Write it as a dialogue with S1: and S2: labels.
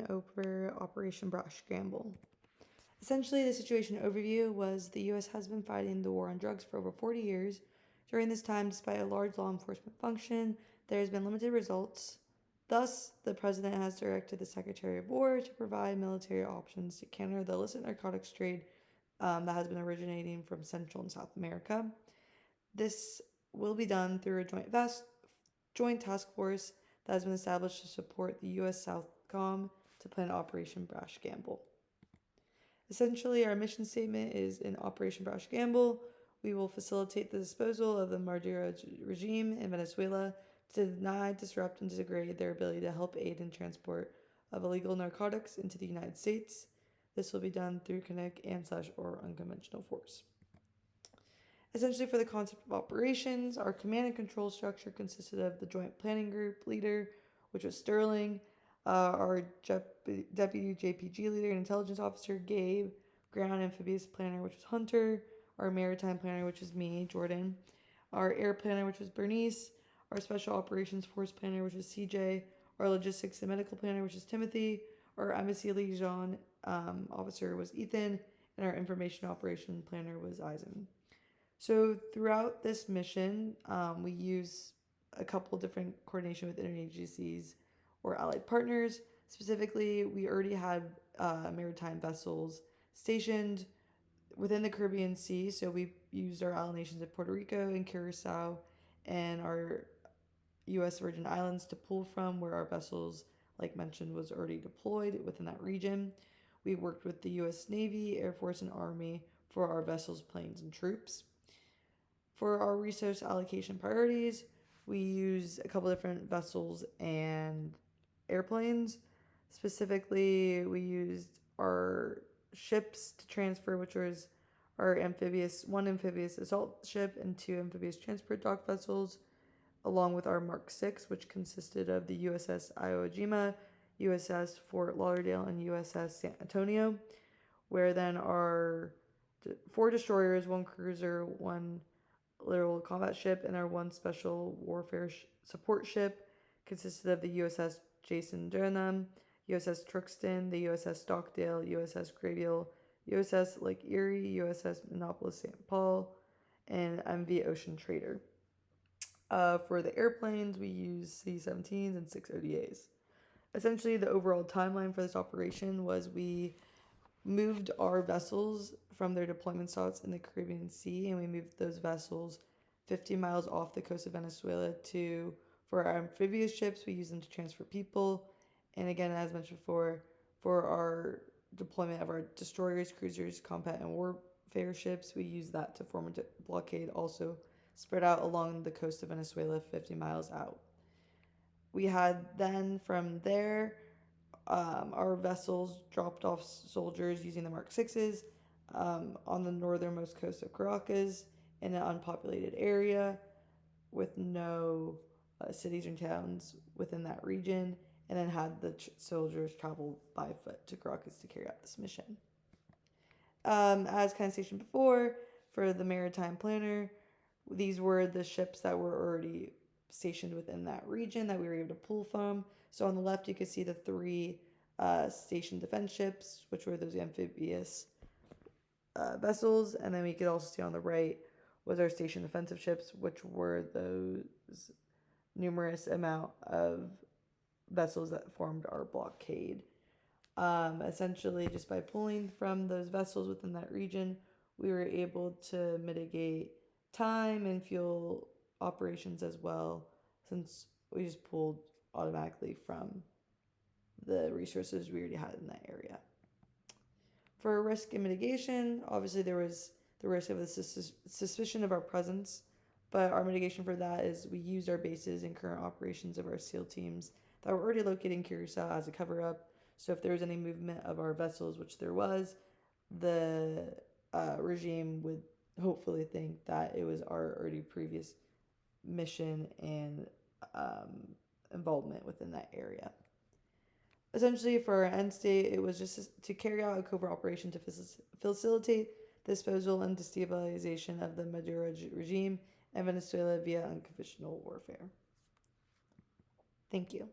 S1: going over Operation BRASH GRAMBLE. Essentially, the situation overview was the U.S. has been fighting the war on drugs for over 40 years. During this time, despite a large law enforcement function, there has been limited results. Thus, the President has directed the Secretary of War to provide military options to counter the illicit narcotics trade that has been originating from Central and South America. This will be done through a joint task force that has been established to support the U.S. Southcom to plan Operation BRASH GRAMBLE. Essentially, our mission statement is in Operation BRASH GRAMBLE, we will facilitate the disposal of the Maduro regime in Venezuela to deny, disrupt, and degrade their ability to help aid in transport of illegal narcotics into the United States. This will be done through kinetic and/or unconventional force. Essentially, for the concept of operations, our command and control structure consisted of the Joint Planning Group leader, which was Sterling, our Deputy JPG leader and intelligence officer, Gabe, Ground Amphibious Planner, which was Hunter, our Maritime Planner, which was me, Jordan, our Air Planner, which was Bernice, our Special Operations Force Planner, which was CJ, our Logistics and Medical Planner, which is Timothy, our Embassy Liaison Officer was Ethan, and our Information Operation Planner was Eisen. So throughout this mission, we use a couple different coordination with interagencies or allied partners. Specifically, we already had maritime vessels stationed within the Caribbean Sea. So we used our ally nations of Puerto Rico and Curacao and our U.S. Virgin Islands to pull from, where our vessels, like mentioned, was already deployed within that region. We worked with the U.S. Navy, Air Force, and Army for our vessels, planes, and troops. For our resource allocation priorities, we use a couple different vessels and airplanes. Specifically, we used our ships to transfer, which was our one amphibious assault ship and 2 amphibious transport dock vessels, along with our Mark VI, which consisted of the USS Iwo Jima, USS Fort Lauderdale, and USS San Antonio, where then our 4 destroyers, 1 cruiser, 1 little combat ship, and our 1 special warfare support ship consisted of the USS Jason Durham, USS Truxton, the USS Stockdale, USS Graybill, USS Lake Erie, USS Minneapolis St. Paul, and MV Ocean Trader. For the airplanes, we use C-17s and 6 ODAs. Essentially, the overall timeline for this operation was we moved our vessels from their deployment spots in the Caribbean Sea, and we moved those vessels 50 miles off the coast of Venezuela for our amphibious ships, we use them to transfer people. And again, as mentioned before, for our deployment of our destroyers, cruisers, combat, and warfare ships, we use that to form a blockade, also spread out along the coast of Venezuela 50 miles out. We had then from there, our vessels dropped off soldiers using the Mark VIs on the northernmost coast of Caracas in an unpopulated area with no cities and towns within that region, and then had the soldiers travel by foot to Caracas to carry out this mission. As kind of stated before, for the Maritime Planner, these were the ships that were already stationed within that region that we were able to pull from. So on the left, you can see the 3 station defense ships, which were those amphibious vessels. And then we could also see on the right was our station defensive ships, which were those numerous amount of vessels that formed our blockade. Essentially, just by pulling from those vessels within that region, we were able to mitigate time and fuel operations as well, since we just pulled automatically from the resources we already had in that area. For risk and mitigation, obviously there was the risk of the suspicion of our presence, but our mitigation for that is we used our bases and current operations of our SEAL teams that were already located in Curacao as a cover-up. So if there was any movement of our vessels, which there was, the regime would hopefully think that it was our already previous mission and involvement within that area. Essentially, for our end state, it was just to carry out a covert operation to facilitate the disposal and destabilization of the Maduro regime in Venezuela via unconventional warfare. Thank you.